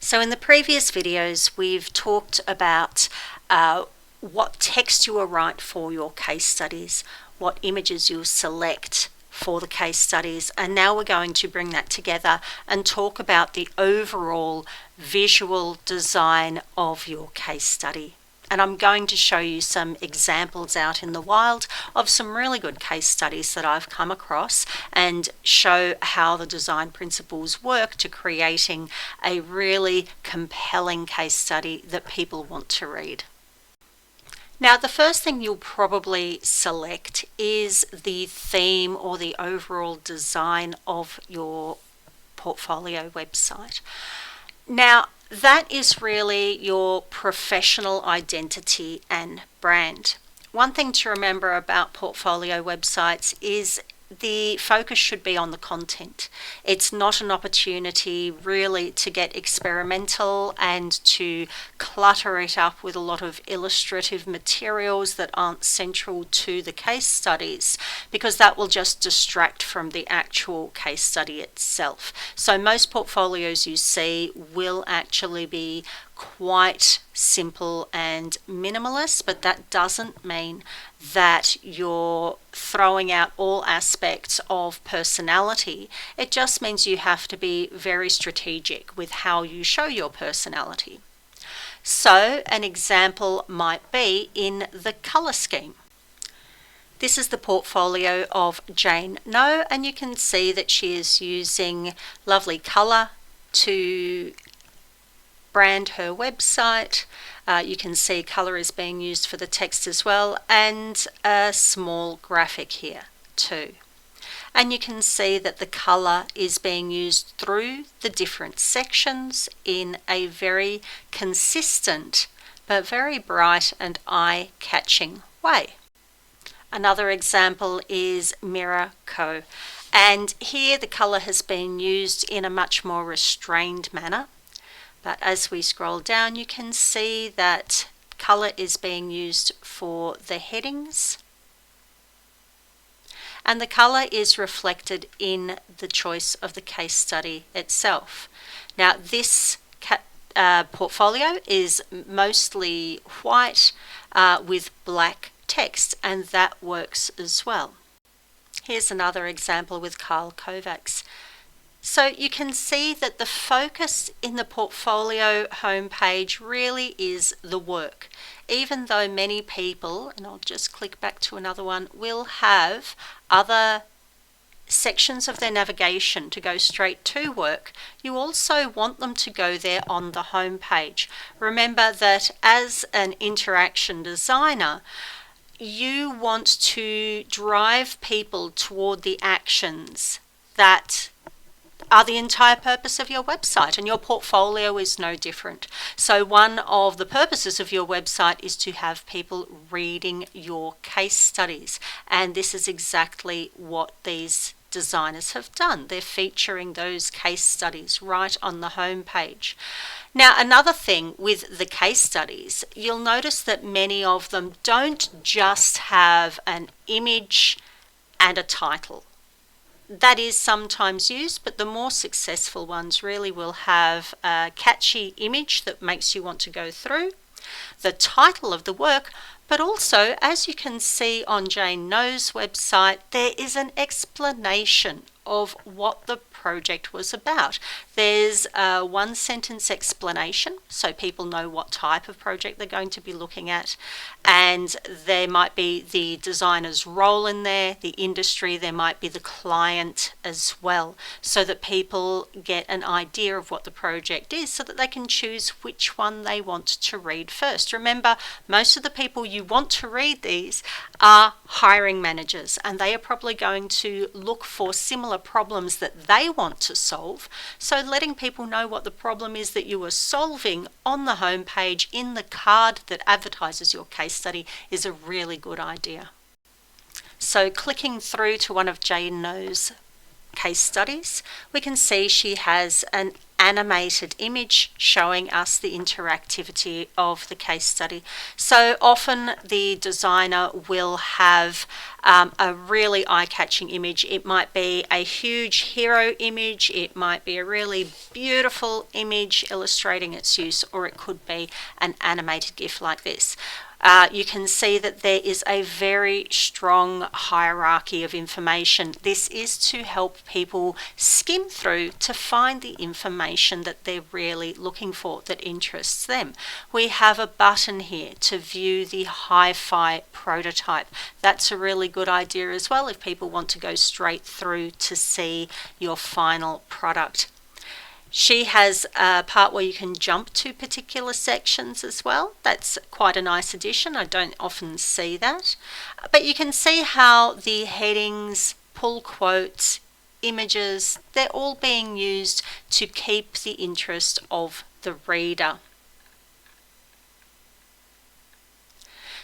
So in the previous videos, we've talked about what text you will write for your case studies, what images you'll select for the case studies, and now we're going to bring that together and talk about the overall visual design of your case study. And I'm going to show you some examples out in the wild of some really good case studies that I've come across and show how the design principles work to creating a really compelling case study that people want to read. Now, the first thing you'll probably select is the theme or the overall design of your portfolio website. Now, that is really your professional identity and brand. One thing to remember about portfolio websites is the focus should be on the content. It's not an opportunity really to get experimental and to clutter it up with a lot of illustrative materials that aren't central to the case studies, because that will just distract from the actual case study itself. So most portfolios you see will actually be quite simple and minimalist, but that doesn't mean that you're throwing out all aspects of personality. It just means you have to be very strategic with how you show your personality. So an example might be in the color scheme. This is the portfolio of Jane No, and you can see that she is using lovely color to brand her website. You can see color is being used for the text as well, and a small graphic here too. And you can see that the color is being used through the different sections in a very consistent but very bright and eye-catching way. Another example is Mirror Co. And here the color has been used in a much more restrained manner. But as we scroll down, you can see that color is being used for the headings, and the color is reflected in the choice of the case study itself. Now, this portfolio is mostly white with black text, and that works as well. Here's another example with Carl Kovacs. So you can see that the focus in the portfolio homepage really is the work. Even though many people, and I'll just click back to another one, will have other sections of their navigation to go straight to work, you also want them to go there on the homepage. Remember that as an interaction designer, you want to drive people toward the actions that are the entire purpose of your website, and your portfolio is no different. So one of the purposes of your website is to have people reading your case studies, and this is exactly what these designers have done. They're featuring those case studies right on the home page. Now, another thing with the case studies, you'll notice that many of them don't just have an image and a title. That is sometimes used, but the more successful ones really will have a catchy image that makes you want to go through, the title of the work, but also, as you can see on Jane No's website, there is an explanation of what the project was about. There's a one-sentence explanation, so people know what type of project they're going to be looking at, and there might be the designer's role in there, the industry, there might be the client as well, so that people get an idea of what the project is so that they can choose which one they want to read first. Remember, most of the people you want to read these are hiring managers, and they are probably going to look for similar problems that they want to solve. So letting people know what the problem is that you are solving on the homepage in the card that advertises your case study is a really good idea. So clicking through to one of Jane No's case studies, we can see she has an animated image showing us the interactivity of the case study. So often the designer will have a really eye-catching image. It might be a huge hero image, it might be a really beautiful image illustrating its use, or it could be an animated GIF like this. You can see that there is a very strong hierarchy of information. This is to help people skim through to find the information that they're really looking for, that interests them. We have a button here to view the hi-fi prototype. That's a really good idea as well if people want to go straight through to see your final product. She has a part where you can jump to particular sections as well. That's quite a nice addition. I don't often see that. But you can see how the headings, pull quotes, images, they're all being used to keep the interest of the reader.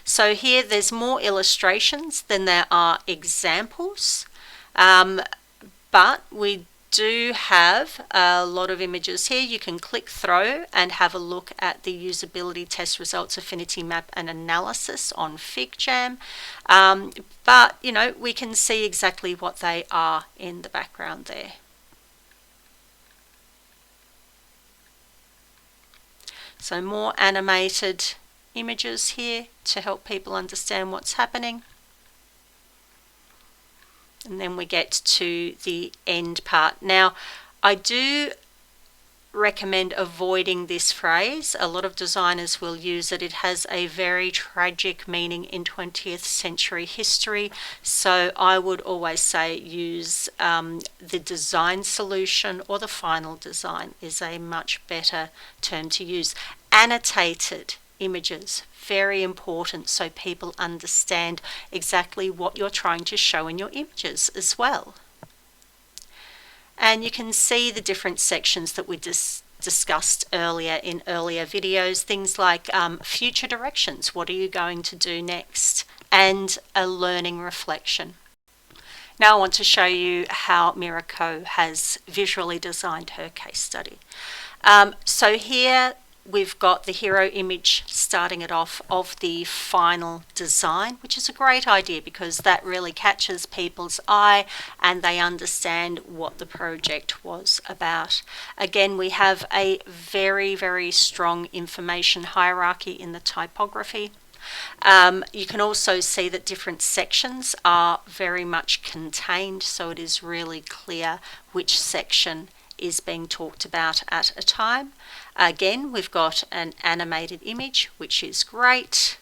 So here there's more illustrations than there are examples, but we do have a lot of images here. You can click through and have a look at the usability test results, affinity map and analysis on FigJam. But you know, we can see exactly what they are in the background there. So more animated images here to help people understand what's happening. And then we get to the end part. Now, I do recommend avoiding this phrase. A lot of designers will use it. It has a very tragic meaning in 20th century history. So I would always say use the design solution, or the final design is a much better term to use. Annotated images, very important, so people understand exactly what you're trying to show in your images as well. And you can see the different sections that we discussed earlier in earlier videos, things like future directions, what are you going to do next, and a learning reflection. Now I want to show you how Mirako has visually designed her case study. So here we've got the hero image starting it off of the final design, which is a great idea because that really catches people's eye and they understand what the project was about. Again, we have a very, very strong information hierarchy in the typography. You can also see that different sections are very much contained, so it is really clear which section is being talked about at a time. Again, we've got an animated image, which is great.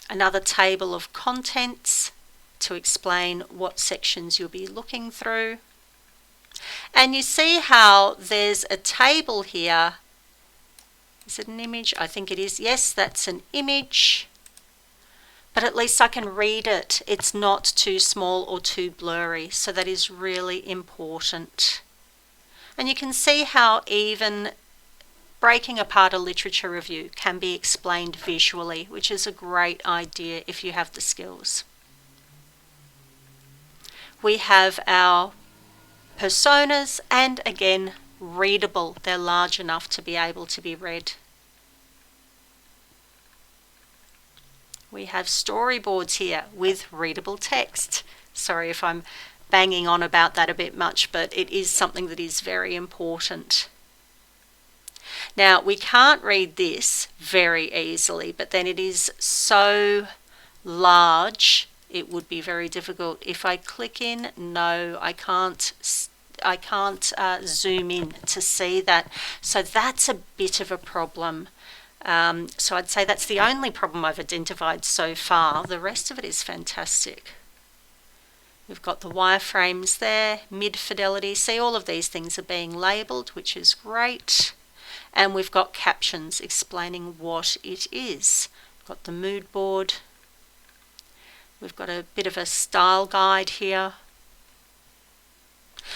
Another table of contents to explain what sections you'll be looking through. And you see how there's a table here. Is it an image? I think it is. Yes, that's an image. But at least I can read it. It's not too small or too blurry. So that is really important. And you can see how even breaking apart a literature review can be explained visually, which is a great idea if you have the skills. We have our personas, and again, readable. They're large enough to be able to be read. We have storyboards here with readable text. Sorry if I'm banging on about that a bit much, but it is something that is very important. Now, we can't read this very easily, but then it is so large, it would be very difficult. If I click in, no, I can't zoom in to see that. So that's a bit of a problem. So I'd say that's the only problem I've identified so far. The rest of it is fantastic. We've got the wireframes there, mid-fidelity. See, all of these things are being labelled, which is great. And we've got captions explaining what it is. We've got the mood board. We've got a bit of a style guide here.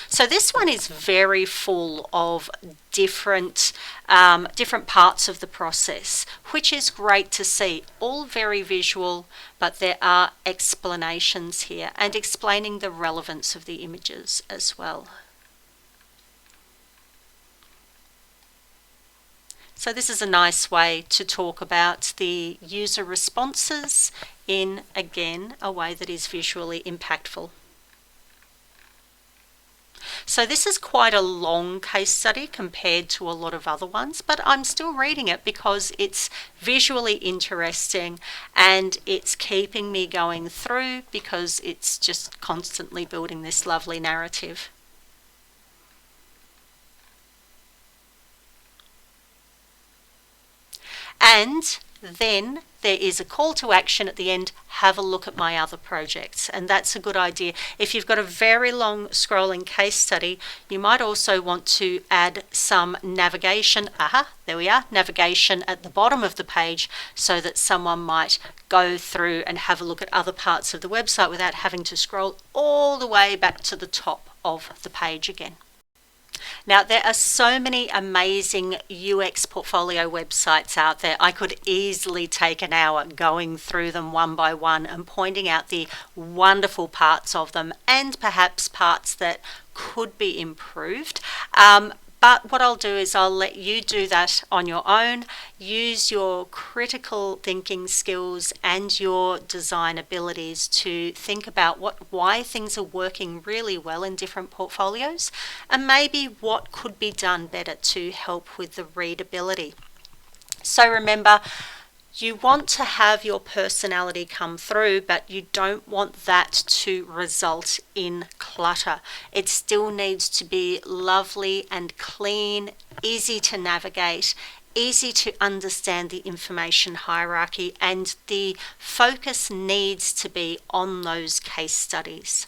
So this one is very full of different different parts of the process, which is great to see. All very visual, but there are explanations here and explaining the relevance of the images as well. So this is a nice way to talk about the user responses in, again, a way that is visually impactful. So this is quite a long case study compared to a lot of other ones, but I'm still reading it because it's visually interesting and it's keeping me going through because it's just constantly building this lovely narrative. And then there is a call to action at the end, have a look at my other projects. And that's a good idea. If you've got a very long scrolling case study, you might also want to add some navigation. There we are, navigation at the bottom of the page so that someone might go through and have a look at other parts of the website without having to scroll all the way back to the top of the page again. Now, there are so many amazing UX portfolio websites out there. I could easily take an hour going through them one by one and pointing out the wonderful parts of them and perhaps parts that could be improved. But what I'll do is I'll let you do that on your own. Use your critical thinking skills and your design abilities to think about why things are working really well in different portfolios and maybe what could be done better to help with the readability. So remember, you want to have your personality come through, but you don't want that to result in clutter. It still needs to be lovely and clean, easy to navigate, easy to understand the information hierarchy, and the focus needs to be on those case studies.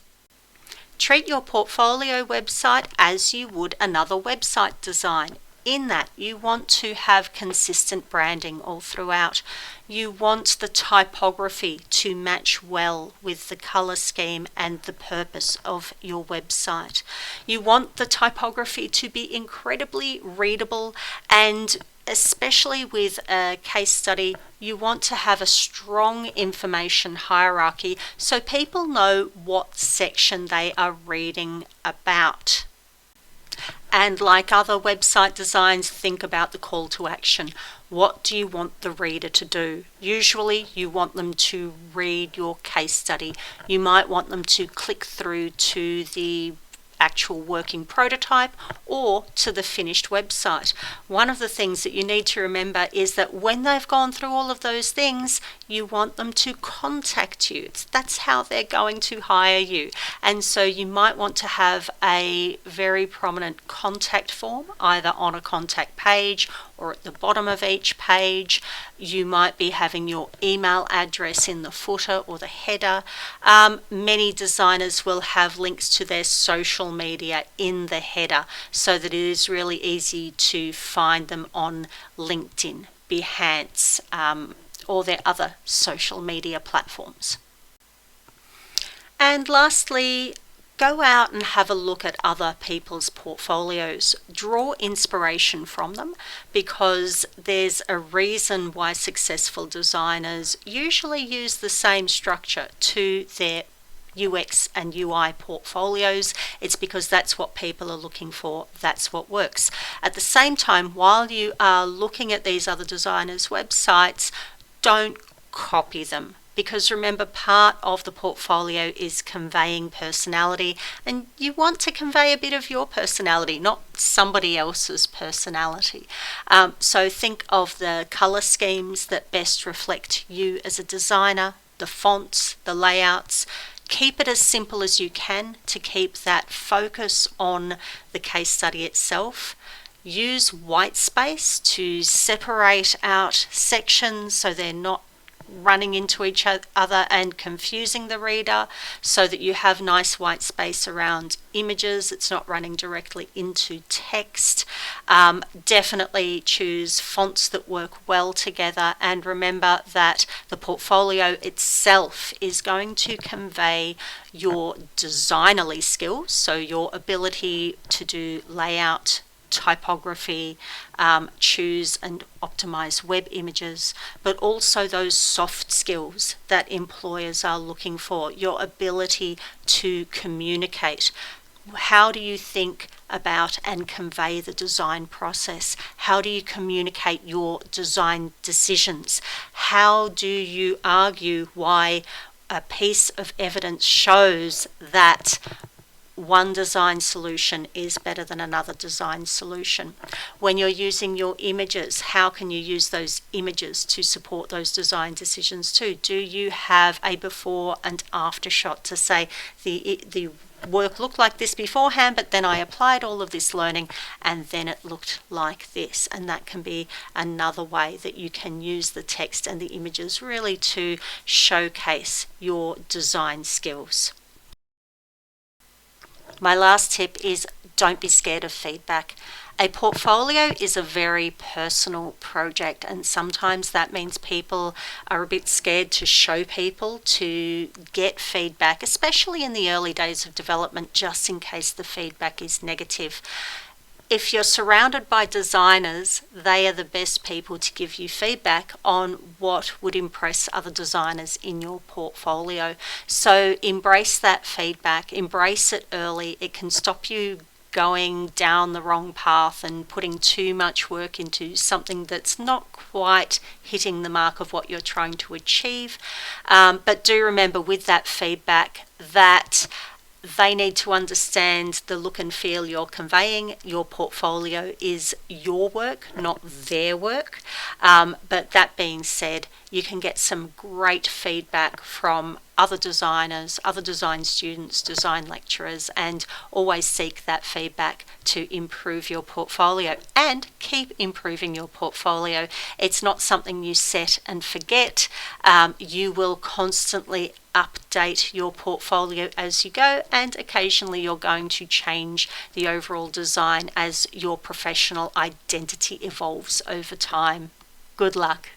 Treat your portfolio website as you would another website design. In that, you want to have consistent branding all throughout. You want the typography to match well with the color scheme and the purpose of your website. You want the typography to be incredibly readable, and especially with a case study, you want to have a strong information hierarchy so people know what section they are reading about. And like other website designs, think about the call to action. What do you want the reader to do? Usually you want them to read your case study. You might want them to click through to the actual working prototype or to the finished website. One of the things that you need to remember is that when they've gone through all of those things, you want them to contact you. That's how they're going to hire you. And so you might want to have a very prominent contact form, either on a contact page or at the bottom of each page. You might be having your email address in the footer or the header. Many designers will have links to their social media in the header so that it is really easy to find them on LinkedIn, Behance, or their other social media platforms. And lastly, go out and have a look at other people's portfolios. Draw inspiration from them because there's a reason why successful designers usually use the same structure to their UX and UI portfolios. It's because that's what people are looking for. That's what works. At the same time, while you are looking at these other designers' websites, don't copy them. Because remember, part of the portfolio is conveying personality, and you want to convey a bit of your personality, not somebody else's personality. So think of the color schemes that best reflect you as a designer, the fonts, the layouts. Keep it as simple as you can to keep that focus on the case study itself. Use white space to separate out sections so they're not running into each other and confusing the reader, so that you have nice white space around images. It's not running directly into text. Definitely choose fonts that work well together, and remember that the portfolio itself is going to convey your designerly skills, so your ability to do layout, typography, choose and optimize web images, but also those soft skills that employers are looking for, your ability to communicate. How do you think about and convey the design process? How do you communicate your design decisions? How do you argue why a piece of evidence shows that one design solution is better than another design solution? When you're using your images, how can you use those images to support those design decisions too? Do you have a before and after shot to say the work looked like this beforehand, but then I applied all of this learning and then it looked like this? And that can be another way that you can use the text and the images really to showcase your design skills. My last tip is don't be scared of feedback. A portfolio is a very personal project, and sometimes that means people are a bit scared to show people, to get feedback, especially in the early days of development, just in case the feedback is negative. If you're surrounded by designers, they are the best people to give you feedback on what would impress other designers in your portfolio. So embrace that feedback, embrace it early. It can stop you going down the wrong path and putting too much work into something that's not quite hitting the mark of what you're trying to achieve. But do remember with that feedback that they need to understand the look and feel you're conveying. Your portfolio is your work, not their work. But that being said, you can get some great feedback from other designers, other design students, design lecturers, and always seek that feedback to improve your portfolio and keep improving your portfolio. It's not something you set and forget. You will constantly update your portfolio as you go, and occasionally you're going to change the overall design as your professional identity evolves over time. Good luck.